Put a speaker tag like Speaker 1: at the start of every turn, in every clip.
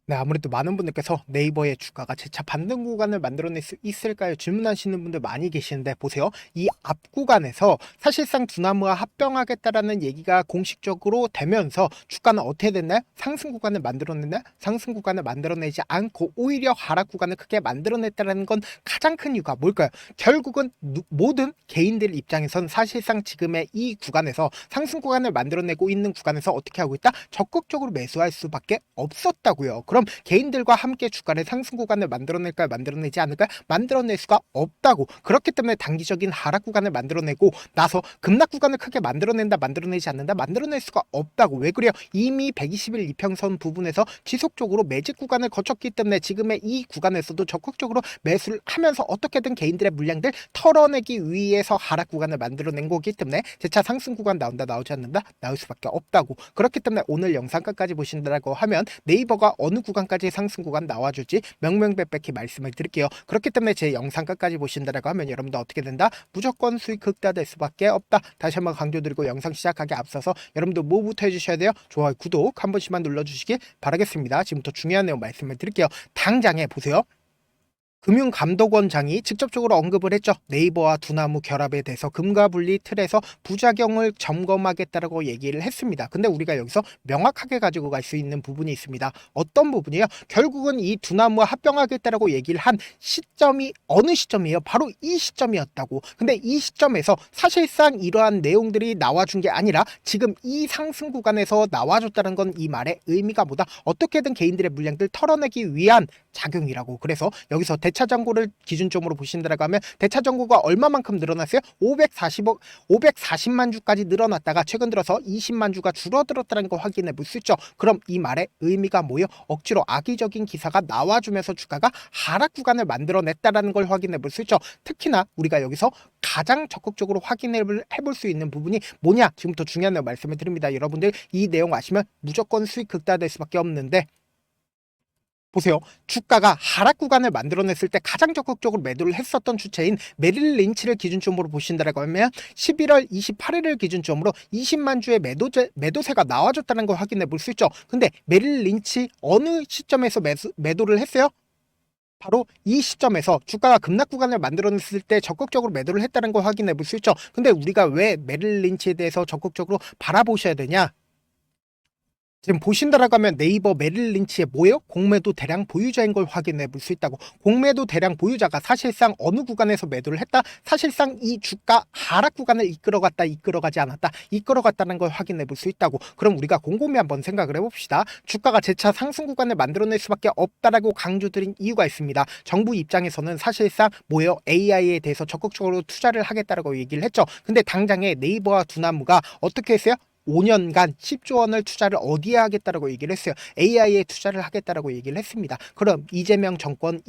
Speaker 1: 네, 아무래도 많은 분들께서 네이버의 주가가 재차 반등 구간을 만들어낼 수 있을까요? 질문하시는 분들 많이 계시는데 보세요. 이 앞 구간에서 사실상 두나무와 합병하겠다라는 얘기가 공식적으로 되면서 주가는 어떻게 됐나요? 상승 구간을 만들어냈나요? 상승 구간을 만들어내지 않고 오히려 하락 구간을 크게 만들어냈다는 건 가장 큰 이유가 뭘까요? 결국은 모든 개인들 입장에선 사실상 지금의 이 구간에서 상승 구간을 만들어내고 있는 구간에서 어떻게 하고 있다? 적극적으로 매수할 수밖에 없었다고요. 그럼 개인들과 함께 주가를 상승 구간을 만들어낼까요? 만들어내지 않을까요? 만들어낼 수가 없다고. 그렇기 때문에 단기적인 하락 구간을 만들어내고 나서 급락 구간을 크게 만들어낸다, 만들어내지 않는다, 만들어낼 수가 없다고. 왜 그래요? 이미 120일 이평선 부분에서 지속적으로 매집 구간을 거쳤기 때문에 지금의 이 구간에서도 적극적으로 매수를 하면서 어떻게든 개인들의 물량들 털어내기 위해서 하락 구간을 만들어낸 거기 때문에 재차 상승 구간 나온다, 나오지 않는다, 나올 수밖에 없다고. 그렇기 때문에 오늘 영상 끝까지 보신다고 하면 네이버가 어느 구간까지 상승 구간 나와줄지 명명백백히 말씀을 드릴게요. 그렇기 때문에 제 영상 끝까지 보신다고 하면 여러분도 어떻게 된다? 무조건 수익 극대화될 수밖에 없다. 다시 한번 강조드리고 영상 시작하기 앞서서 여러분도 뭐부터 해주셔야 돼요? 좋아요, 구독 한 번씩만 눌러주시기 바라겠습니다. 지금부터 중요한 내용 말씀을 드릴게요. 당장에 보세요. 금융감독원장이 직접적으로 언급을 했죠. 네이버와 두나무 결합에 대해서 금과 분리 틀에서 부작용을 점검하겠다라고 얘기를 했습니다. 근데 우리가 여기서 명확하게 가지고 갈 수 있는 부분이 있습니다. 어떤 부분이요? 결국은 이 두나무와 합병하겠다라고 얘기를 한 시점이 어느 시점이에요? 바로 이 시점이었다고. 근데 이 시점에서 사실상 이러한 내용들이 나와준 게 아니라 지금 이 상승 구간에서 나와줬다는 건 이 말의 의미가 뭐다? 어떻게든 개인들의 물량들 털어내기 위한 작용이라고. 그래서 여기서 대차장고를 기준점으로 보신다고 하면 대차장고가 얼마만큼 늘어났어요? 540만 주까지 늘어났다가 최근 들어서 20만 주가 줄어들었다는 거 확인해 볼 수 있죠. 그럼 이 말의 의미가 뭐예요? 억지로 악의적인 기사가 나와주면서 주가가 하락 구간을 만들어냈다는 걸 확인해 볼 수 있죠. 특히나 우리가 여기서 가장 적극적으로 확인해 볼 수 있는 부분이 뭐냐? 지금부터 중요한 말씀을 드립니다. 여러분들 이 내용 아시면 무조건 수익 극대화될 수밖에 없는데 보세요. 주가가 하락 구간을 만들어냈을 때 가장 적극적으로 매도를 했었던 주체인 메릴 린치를 기준점으로 보신다고 하면 11월 28일을 기준점으로 20만 주의 매도세가 나와줬다는 걸 확인해 볼 수 있죠. 근데 메릴 린치 어느 시점에서 매도를 했어요? 바로 이 시점에서 주가가 급락 구간을 만들어냈을 때 적극적으로 매도를 했다는 걸 확인해 볼 수 있죠. 근데 우리가 왜 메릴 린치에 대해서 적극적으로 바라보셔야 되냐? 지금 보신다라고 하면 네이버 메릴 린치의 뭐예요? 공매도 대량 보유자인 걸 확인해 볼 수 있다고. 공매도 대량 보유자가 사실상 어느 구간에서 매도를 했다? 사실상 이 주가 하락 구간을 이끌어갔다, 이끌어가지 않았다, 이끌어갔다는 걸 확인해 볼 수 있다고. 그럼 우리가 곰곰이 한번 생각을 해봅시다. 주가가 재차 상승 구간을 만들어낼 수밖에 없다라고 강조드린 이유가 있습니다. 정부 입장에서는 사실상 뭐예요? AI에 대해서 적극적으로 투자를 하겠다라고 얘기를 했죠. 근데 당장에 네이버와 두나무가 어떻게 했어요? 5년간 10조 원을 투자를 어디에 하겠다라고 얘기를 했어요. AI에 투자를 하겠다라고 얘기를 했습니다. 그럼 이재명 정권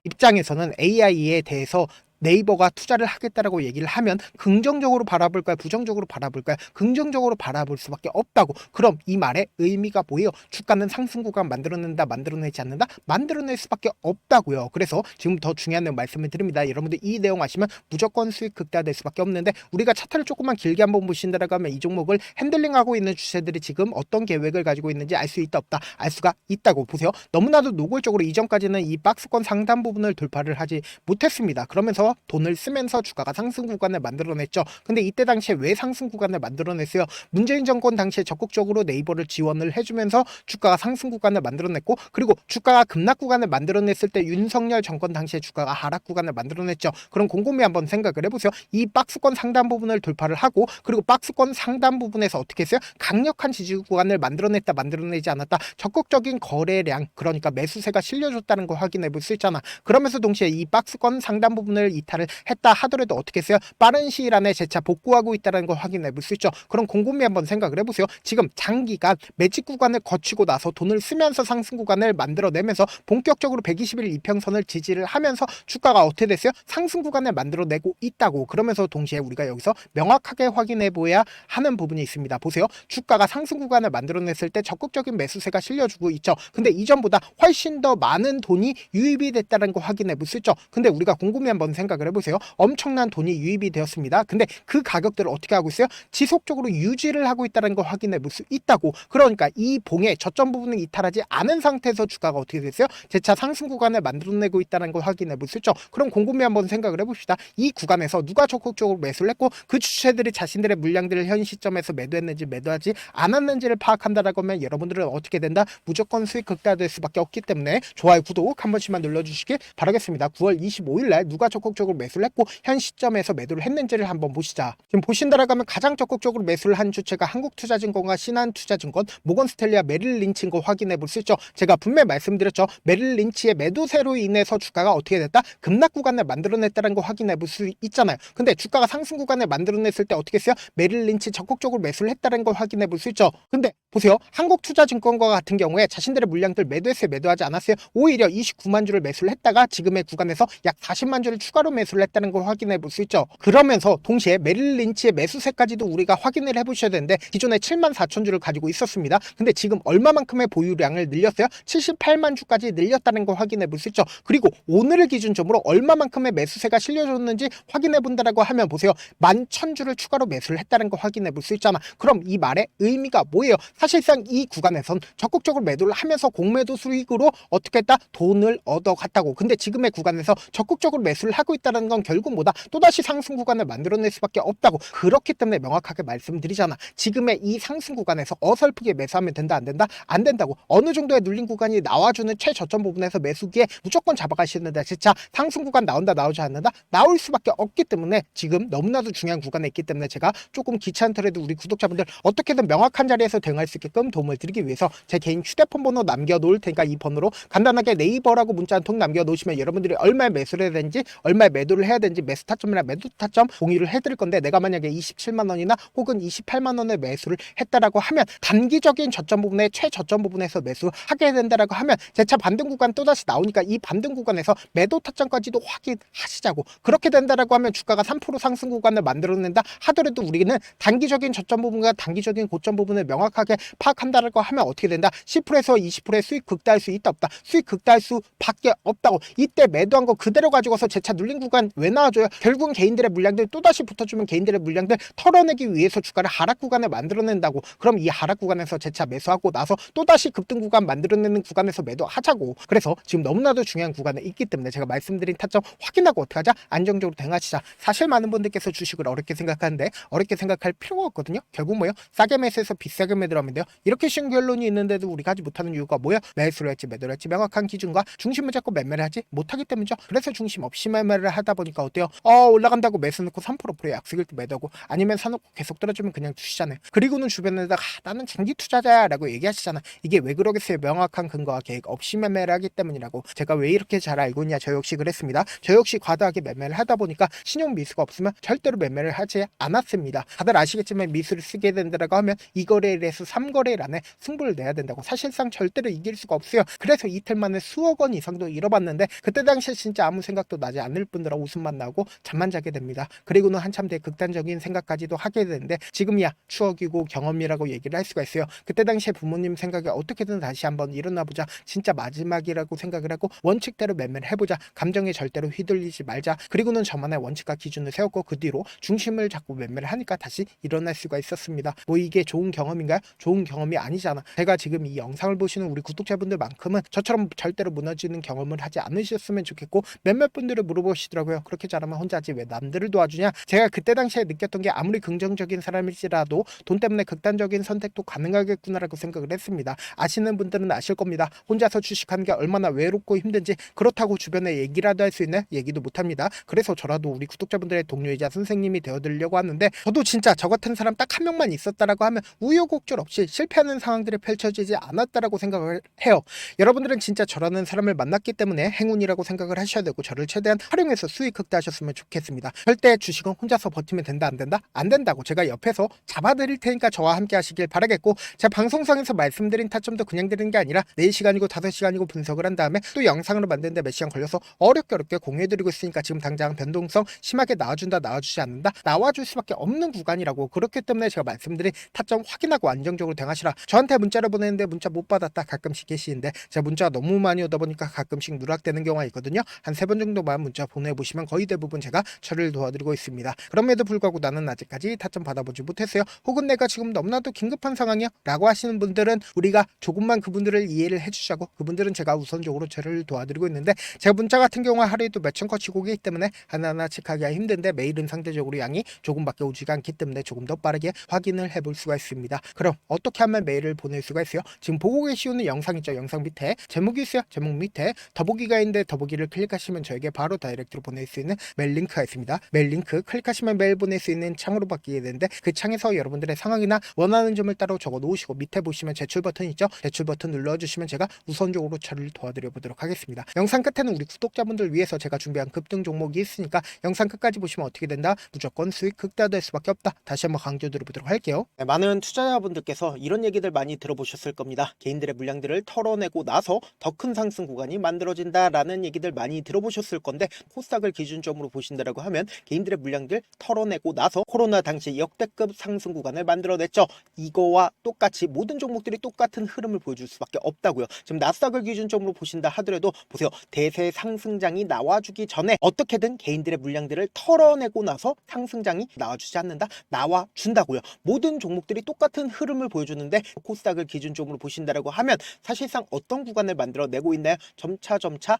Speaker 1: 입장에서는 AI에 대해서 네이버가 투자를 하겠다라고 얘기를 하면 긍정적으로 바라볼까요? 부정적으로 바라볼까요? 긍정적으로 바라볼 수밖에 없다고. 그럼 이 말의 의미가 뭐예요? 주가는 상승 구간 만들어낸다, 만들어내지 않는다? 만들어낼 수밖에 없다고요. 그래서 지금 더 중요한 말씀을 드립니다. 여러분들 이 내용 아시면 무조건 수익 극대화될 수밖에 없는데 우리가 차트를 조금만 길게 한번 보신다라고 하면 이 종목을 핸들링하고 있는 주체들이 지금 어떤 계획을 가지고 있는지 알 수 있다 없다? 알 수가 있다고. 보세요. 너무나도 노골적으로 이전까지는 이 박스권 상단 부분을 돌파를 하지 못했습니다. 그러면서 돈을 쓰면서 주가가 상승 구간을 만들어냈죠. 근데 이때 당시에 왜 상승 구간을 만들어냈어요? 문재인 정권 당시에 적극적으로 네이버를 지원을 해주면서 주가가 상승 구간을 만들어냈고, 그리고 주가가 급락 구간을 만들어냈을 때 윤석열 정권 당시에 주가가 하락 구간을 만들어냈죠. 그럼 곰곰이 한번 생각을 해보세요. 이 박스권 상단 부분을 돌파를 하고, 그리고 박스권 상단 부분에서 어떻게 했어요? 강력한 지지 구간을 만들어냈다, 만들어내지 않았다. 적극적인 거래량, 그러니까 매수세가 실려줬다는 걸 확인해 볼 수 있잖아. 그러면서 동시에 이 박스권 상단 부분을 이탈을 했다 하더라도 어떻게 했어요? 빠른 시일 안에 재차 복구하고 있다는 걸 확인해 볼 수 있죠. 그럼 곰곰이 한번 생각을 해보세요. 지금 장기간 매직 구간을 거치고 나서 돈을 쓰면서 상승 구간을 만들어내면서 본격적으로 120일 이평선을 지지를 하면서 주가가 어떻게 됐어요? 상승 구간을 만들어내고 있다고. 그러면서 동시에 우리가 여기서 명확하게 확인해 보아야 하는 부분이 있습니다. 보세요. 주가가 상승 구간을 만들어냈을 때 적극적인 매수세가 실려주고 있죠. 근데 이전보다 훨씬 더 많은 돈이 유입이 됐다는 거 확인해 볼 수 있죠. 근데 우리가 곰곰이 한번 생각 생각을 해보세요. 엄청난 돈이 유입이 되었습니다. 근데 그 가격들을 어떻게 하고 있어요? 지속적으로 유지를 하고 있다는 걸 확인해 볼 수 있다고. 그러니까 이 봉의 저점 부분을 이탈하지 않은 상태에서 주가가 어떻게 됐어요? 재차 상승 구간을 만들어내고 있다는 걸 확인해 볼 수 있죠. 그럼 곰곰이 한번 생각을 해봅시다. 이 구간에서 누가 적극적으로 매수를 했고 그 주체들이 자신들의 물량들을 현 시점에서 매도했는지 매도하지 않았는지를 파악한다라고 하면 여러분들은 어떻게 된다? 무조건 수익 극대화될 수밖에 없기 때문에 좋아요, 구독 한 번씩만 눌러주시길 바라겠습니다. 9월 25일날 누가 적극적으로 매수를 했고 현 시점에서 매도를 했는지를 한번 보시자. 지금 보신다라고 하면 가장 적극적으로 매수를 한 주체가 한국투자증권과 신한투자증권, 모건스탠리와 메릴린치인 거 확인해 볼 수 있죠. 제가 분명히 말씀드렸죠. 메릴린치의 매도세로 인해서 주가가 어떻게 됐다? 급락 구간을 만들어냈다는 거 확인해 볼 수 있잖아요. 근데 주가가 상승 구간을 만들어냈을 때 어떻게 했어요? 메릴린치 적극적으로 매수를 했다는 걸 확인해 볼 수 있죠. 근데 보세요. 한국투자증권과 같은 경우에 자신들의 물량들 매도했어요? 매도하지 않았어요? 오히려 29만 주를 매수를 했다가 지금의 구간에서 약 40만 주를 추가로 매수를 했다는 걸 확인해 볼 수 있죠. 그러면서 동시에 메릴린치의 매수세까지도 우리가 확인을 해보셔야 되는데 기존에 7만 4천 주를 가지고 있었습니다. 근데 지금 얼마만큼의 보유량을 늘렸어요? 78만 주까지 늘렸다는 걸 확인해 볼 수 있죠. 그리고 오늘을 기준점으로 얼마만큼의 매수세가 실려졌는지 확인해 본다라고 하면 보세요. 11,000주를 추가로 매수를 했다는 걸 확인해 볼 수 있잖아. 그럼 이 말의 의미가 뭐예요? 사실상 이 구간에선 적극적으로 매도를 하면서 공매도 수익으로 어떻게 했다? 돈을 얻어갔다고. 근데 지금의 구간에서 적극적으로 매수를 하고 있다는 건 결국 뭐다? 또다시 상승 구간을 만들어낼 수밖에 없다고. 그렇기 때문에 명확하게 말씀드리잖아. 지금의 이 상승 구간에서 어설프게 매수하면 된다 안 된다? 안 된다고. 어느 정도의 눌린 구간이 나와주는 최저점 부분에서 매수기에 무조건 잡아가시는데 진짜 상승 구간 나온다 나오지 않는다? 나올 수밖에 없기 때문에 지금 너무나도 중요한 구간에 있기 때문에 제가 조금 귀찮더라도 우리 구독자분들 어떻게든 명확한 자리에서 대응할 수 있게끔 도움을 드리기 위해서 제 개인 휴대폰 번호 남겨놓을 테니까 이 번호로 간단하게 네이버라고 문자 한 통 남겨놓으시면 여러분들이 얼마에 매수를 해야 되는지 얼마에 매도를 해야 되는지 매수 타점이나 매도 타점 공유를 해드릴 건데 내가 만약에 27만 원이나 혹은 28만 원의 매수를 했다라고 하면 단기적인 저점 부분에 최저점 부분에서 매수하게 된다라고 하면 재차 반등 구간 또다시 나오니까 이 반등 구간에서 매도 타점까지도 확인하시자고. 그렇게 된다라고 하면 주가가 3% 상승 구간을 만들어낸다 하더라도 우리는 단기적인 저점 부분과 단기적인 고점 부분을 명확하게 파악한다라고 하면 어떻게 된다? 10%에서 20%의 수익 극대화할 수 있다 없다? 수익 극대화할 수밖에 없다고. 이때 매도한 거 그대로 가지고서 재차 눌린 구간 왜 나와줘요? 결국은 개인들의 물량들 또다시 붙어주면 개인들의 물량들 털어내기 위해서 주가를 하락 구간을 만들어낸다고. 그럼 이 하락 구간에서 재차 매수하고 나서 또다시 급등 구간 만들어내는 구간에서 매도하자고. 그래서 지금 너무나도 중요한 구간에 있기 때문에 제가 말씀드린 타점 확인하고 어떻게 하자? 안정적으로 대응하시자. 사실 많은 분들께서 주식을 어렵게 생각하는데 어렵게 생각할 필요가 없거든요. 결국 뭐예요? 싸게 매수해서 비싸게 매도하면 돼요. 이렇게 쉬운 결론이 있는데도 우리가 하지 못하는 이유가 뭐야? 매수를 할지 매도를 할지 명확한 기준과 중심을 잡고 매매를 하지 못하기 때문이죠. 그래서 중심 없이 매매를 하다 보니까 어때요? 올라간다고 매수 넣고 3% 약속일 때 매도하고 아니면 사놓고 계속 떨어지면 그냥 두시잖아요. 그리고는 주변에다가 나는 장기 투자자야 라고 얘기하시잖아. 이게 왜 그러겠어요? 명확한 근거와 계획 없이 매매를 하기 때문이라고. 제가 왜 이렇게 잘 알고 있냐? 저 역시 그랬습니다. 저 역시 과도하게 매매를 하다 보니까 신용 미수가 없으면 절대로 매매를 하지 않았습니다. 다들 아시겠지만 미수를 쓰게 된다고 하면 2거래일에서 3거래일 안에 승부를 내야 된다고. 사실상 절대로 이길 수가 없어요. 그래서 이틀 만에 수억 원 이상도 잃어봤는데 그때 당시에 진짜 아무 생각도 나지 않을 뿐더러 웃음만 나고 잠만 자게 됩니다. 그리고는 한참 뒤에 극단적인 생각까지도 하게 되는데 지금이야 추억이고 경험이라고 얘기를 할 수가 있어요. 그때 당시에 부모님 생각에 어떻게든 다시 한번 일어나보자. 진짜 마지막이라고 생각을 하고 원칙대로 매매를 해보자. 감정에 절대로 휘둘리지 말자. 그리고는 저만의 원칙과 기준을 세웠고 그 뒤로 중심을 잡고 매매를 하니까 다시 일어날 수가 있었습니다. 뭐 이게 좋은 경험인가요? 좋은 경험이 아니잖아. 제가 지금 이 영상을 보시는 우리 구독자분들만큼은 저처럼 절대로 무너지는 경험을 하지 않으셨으면 좋겠고 몇몇 분들을 물어보시더라고요. 그렇게 잘하면 혼자 하지 왜 남들을 도와주냐? 제가 그때 당시에 느꼈던 게 아무리 긍정적인 사람일지라도 돈 때문에 극단적인 선택도 가능하겠구나라고 생각을 했습니다. 아시는 분들은 아실 겁니다. 혼자서 주식하는 게 얼마나 외롭고 힘든지. 그렇다고 주변에 얘기라도 할 수 있는 얘기도 못합니다. 그래서 저라도 우리 구독자분들의 동료이자 선생님이 되어드리려고 하는데 저도 진짜 저 같은 사람 딱 한 명만 있었다라고 하면 우여곡절 없이 실패하는 상황들이 펼쳐지지 않았다라고 생각을 해요. 여러분들은 진짜 저라는 사람을 만났기 때문에 행운이라고 생각을 하셔야 되고 저를 최대한 활용해서 수익 극대화하셨으면 좋겠습니다. 절대 주식은 혼자서 버티면 된다 안 된다? 안 된다고. 제가 옆에서 잡아드릴 테니까 저와 함께 하시길 바라겠고 제 방송상에서 말씀드린 타점도 그냥 드리는 게 아니라 4시간이고 5시간이고 분석을 한 다음에 또 영상으로 만드는데 몇 시간 걸려서 어렵게 공유해드리고 있으니까 지금 당장 변동성 심하게 나와준다 나와주지 않는다? 나와줄 수밖에 없는 구간이라고. 그렇기 때문에 제가 말씀드린 타점 확인하고 안정적으로 대응하시라. 저한테 문자를 보내는데 문자 못 받았다 가끔씩 계시는데 제가 문자가 너무 많이 오다 보니까 가끔씩 누락되는 경우가 있거든요. 한 3번 정도만 문자 보내보시면 거의 대부분 제가 처리를 도와드리고 있습니다. 그럼에도 불구하고 나는 아직까지 타점 받아보지 못했어요. 혹은 내가 지금 너무나도 긴급한 상황이야 라고 하시는 분들은 우리가 조금만 그분들을 이해를 해주자고, 그분들은 제가 우선적으로 처리를 도와드리고 있는데, 제가 문자 같은 경우 하루에도 몇천 건 치고 오기 때문에 하나하나 체크하기가 힘든데, 메일은 상대적으로 양이 조금밖에 오지가 않기 때문에 조금 더 빠르게 확인을 해볼 수가 있습니다. 그럼 어떻게 하면 메일을 보낼 수가 있어요? 지금 보고 계시는 영상 있죠? 영상 밑에 제목이 있어요. 제목 밑에 더보기가 있는데 더보기를 클릭하시면 저에게 바로 다이렉트로 보낼 수 있는 메일 링크가 있습니다. 메일 링크 클릭하시면 메일 보낼 수 있는 창으로 바뀌게 되는데, 그 창에서 여러분들의 상황이나 원하는 점을 따로 적어 놓으시고 밑에 보시면 제출 버튼 있죠? 제출 버튼 눌러주시면 제가 우선적으로 처리를 도와드려 보도록 하겠습니다. 영상 끝에는 우리 구독자분들 위해서 제가 준비한 급등 종목이 있으니까 영상 끝까지 보시면 어떻게 된다? 무조건 수익 극대화될 수밖에 없다. 다시 한번 강조드려보도록 할게요. 네, 많은 투자자분들께서 이런 얘기들 많이 들어보셨을 겁니다. 개인들의 물량들을 털어내고 나서 더 큰 상승 구간이 만들어진다라는 얘기들 많이 들어보셨을 건데, 코스닥을 기준점으로 보신다라고 하면 개인들의 물량들 털어내고 나서 코로나 당시 역대급 상승 구간을 만들어냈죠. 이거와 똑같이 모든 종목들이 똑같은 흐름을 보여줄 수밖에 없다고요. 지금 나스닥을 기준점으로 보신다 하더라도 보세요. 대세 상승장이 나와주기 전에 어떻게든 개인들의 물량들을 털어내고 나서 상승장이 나와주지 않는다? 나와준다고요. 모든 종목들이 똑같은 흐름을 보여주는데, 코스닥을 기준점으로 보신다라고 하면 사실상 어떤 구간을 만들어내고 있나요? 점차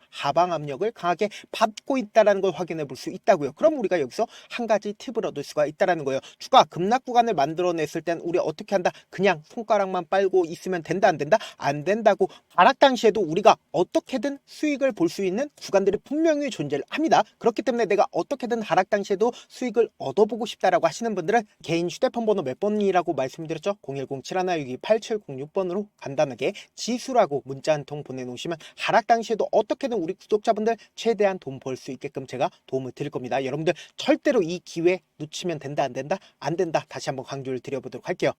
Speaker 1: 하방 압력을 강하게 받고 있다는 걸 확인해 볼 수 있다고요. 그럼 우리가 여기서 한 가지 팁을 얻을 수가 있다는 거예요. 주가 급락 구간을 만들어냈을 땐 우리 어떻게 한다? 그냥 손가락만 빨고 있으면 된다? 안 된다? 안 된다고. 하락 당시에도 우리가 어떻게든 수익을 볼 수 있는 구간들이 분명히 존재를 합니다. 그렇기 때문에 내가 어떻게든 하락 당시에도 수익을 얻어보고 싶다라고 하시는 분들은 개인 휴대폰 번호 몇 번이라고 말씀드렸죠? 010-7162-8706번으로 간단하게 지수라고 문자 한 통 보내놓으시면 하락 당시에도 어떻게든 우리 구독자분들 최대한 돈 벌 수 있게끔 제가 도움을 드릴 겁니다. 여러분들 절대로 이 기회 놓치면 된다? 안 된다? 안 된다. 다시 한번 강조를 드려보도록 할게요.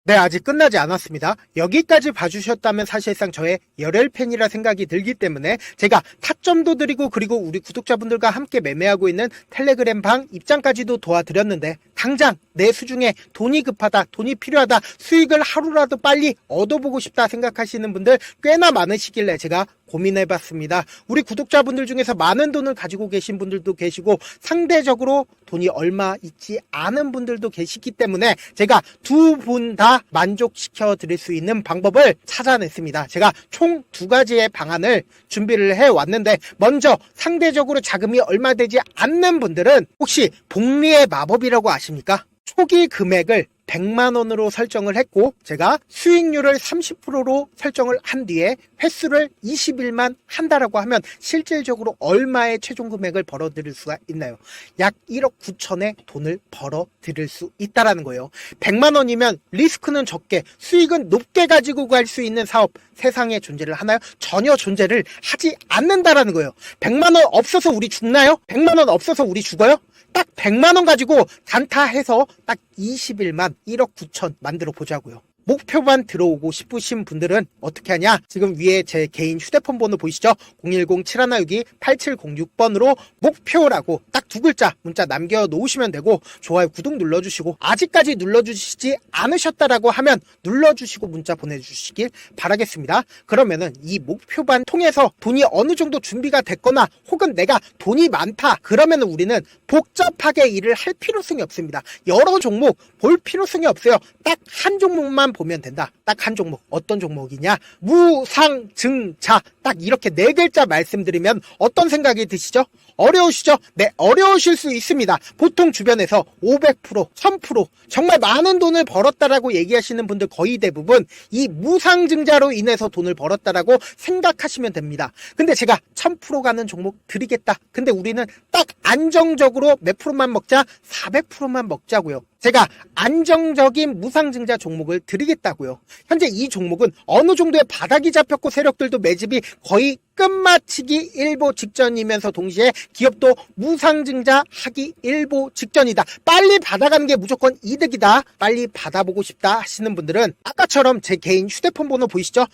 Speaker 1: 네, 아직 끝나지 않았습니다. 여기까지 봐주셨다면 사실상 저의 열혈 팬이라 생각이 들기 때문에 제가 타점도 드리고, 그리고 우리 구독자분들과 함께 매매하고 있는 텔레그램 방 입장까지도 도와드렸는데, 당장 내 수중에 돈이 급하다, 돈이 필요하다, 수익을 하루라도 빨리 얻어보고 싶다 생각하시는 분들 꽤나 많으시길래 제가 고민해봤습니다. 우리 구독자분들 중에서 많은 돈을 가지고 계신 분들도 계시고, 상대적으로 돈이 얼마 있지 않은 분들도 계시기 때문에 제가 두 분 다 만족시켜 드릴 수 있는 방법을 찾아냈습니다. 제가 총 두 가지의 방안을 준비를 해왔는데, 먼저 상대적으로 자금이 얼마 되지 않는 분들은 혹시 복리의 마법이라고 아십니까? 초기 금액을 100만원으로 설정을 했고, 제가 수익률을 30%로 설정을 한 뒤에 횟수를 20일만 한다라고 하면 실질적으로 얼마의 최종 금액을 벌어들일 수가 있나요? 약 1억 9천의 돈을 벌어들일 수 있다라는 거예요. 100만원이면 리스크는 적게 수익은 높게 가지고 갈 수 있는 사업, 세상에 존재를 하나요? 전혀 존재를 하지 않는다라는 거예요. 100만원 없어서 우리 죽나요? 100만원 없어서 우리 죽어요? 딱 100만원 가지고 단타해서 딱 20일만 1억 9천 만들어 보자고요. 목표만 들어오고 싶으신 분들은 어떻게 하냐? 지금 위에 제 개인 휴대폰 번호 보이시죠? 010-7162-8706번으로 목표라고 딱 두 글자 문자 남겨놓으시면 되고, 좋아요, 구독 눌러주시고, 아직까지 눌러주시지 않으셨다라고 하면 눌러주시고 문자 보내주시길 바라겠습니다. 그러면은 이 목표반 통해서 돈이 어느 정도 준비가 됐거나, 혹은 내가 돈이 많다 그러면은 우리는 복잡하게 일을 할 필요성이 없습니다. 여러 종목 볼 필요성이 없어요. 딱 한 종목만 보면 된다. 딱 한 종목. 어떤 종목이냐? 무상증자. 딱 이렇게 네 글자 말씀드리면 어떤 생각이 드시죠? 어려우시죠? 네, 어려우실 수 있습니다. 보통 주변에서 500%, 1000% 정말 많은 돈을 벌었다라고 얘기하시는 분들 거의 대부분 이 무상증자로 인해서 돈을 벌었다라고 생각하시면 됩니다. 근데 제가 1000% 가는 종목 드리겠다. 근데 우리는 딱 안정적으로 몇 프로만 먹자? 400%만 먹자고요. 제가 안정적인 무상증자 종목을 드리겠다고요. 현재 이 종목은 어느 정도의 바닥이 잡혔고 세력들도 매집이 거의 끝마치기 일보 직전이면서 동시에 기업도 무상증자 하기 일보 직전이다. 빨리 받아가는 게 무조건 이득이다. 빨리 받아보고 싶다 하시는 분들은 아까처럼 제 개인 휴대폰 번호 보이시죠?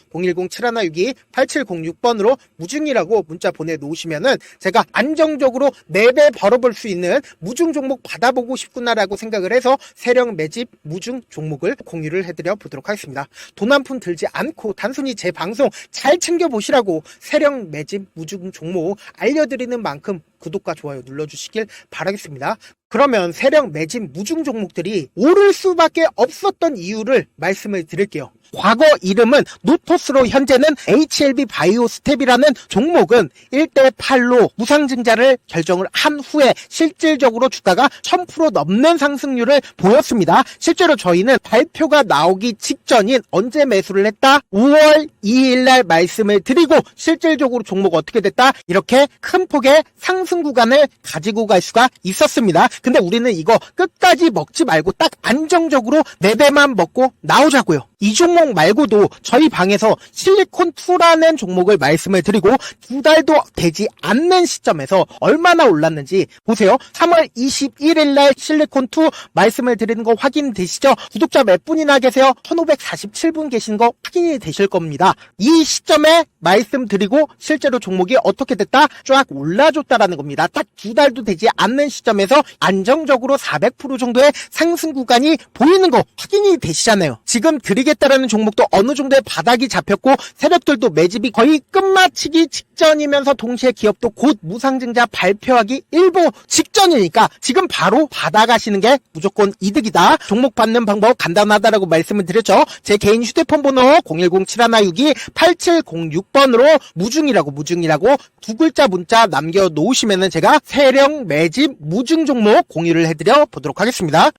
Speaker 1: 010-7162-8706번으로 무중이라고 문자 보내놓으시면은 제가 안정적으로 4배 벌어볼 수 있는 무중 종목 받아보고 싶구나라고 생각을 해서 세력 매집 무중 종목을 공유를 해드려 보도록 하겠습니다. 돈 한 푼 들지 않고 단순히 제 방송 잘 챙겨보시라고 세력 세력 매집 무중 종목 알려드리는 만큼 구독과 좋아요 눌러주시길 바라겠습니다. 그러면 세력 매집 무중 종목들이 오를 수밖에 없었던 이유를 말씀을 드릴게요. 과거 이름은 노토스로 현재는 HLB 바이오스텝이라는 종목은 1대8로 무상증자를 결정을 한 후에 실질적으로 주가가 1000% 넘는 상승률을 보였습니다. 실제로 저희는 발표가 나오기 직전인 언제 매수를 했다? 5월 2일 날 말씀을 드리고 실질적으로 종목 어떻게 됐다? 이렇게 큰 폭의 상승 구간을 가지고 갈 수가 있었습니다. 근데 우리는 이거 끝까지 먹지 말고 딱 안정적으로 4배만 먹고 나오자고요. 이 종목 말고도 저희 방에서 실리콘2라는 종목을 말씀을 드리고 2달도 되지 않는 시점에서 얼마나 올랐는지 보세요. 3월 21일 날 실리콘2 말씀을 드리는 거 확인되시죠? 구독자 몇 분이나 계세요? 1547분 계신 거 확인이 되실 겁니다. 이 시점에 말씀드리고 실제로 종목이 어떻게 됐다? 쫙 올라줬다라는 겁니다. 딱 2달도 되지 않는 시점에서 안정적으로 400% 정도의 상승 구간이 보이는 거 확인이 되시잖아요. 지금 드리겠다라는 종목도 어느 정도의 바닥이 잡혔고 세력들도 매집이 거의 끝마치기 직전이면서 동시에 기업도 곧 무상증자 발표하기 일보 직전이니까 지금 바로 받아가시는 게 무조건 이득이다. 종목 받는 방법 간단하다라고 말씀을 드렸죠. 제 개인 휴대폰 번호 010-7162-8706번으로 무중이라고 두 글자 문자 남겨놓으시면은 제가 세력 매집 무중 종목 공유를 해드려 보도록 하겠습니다.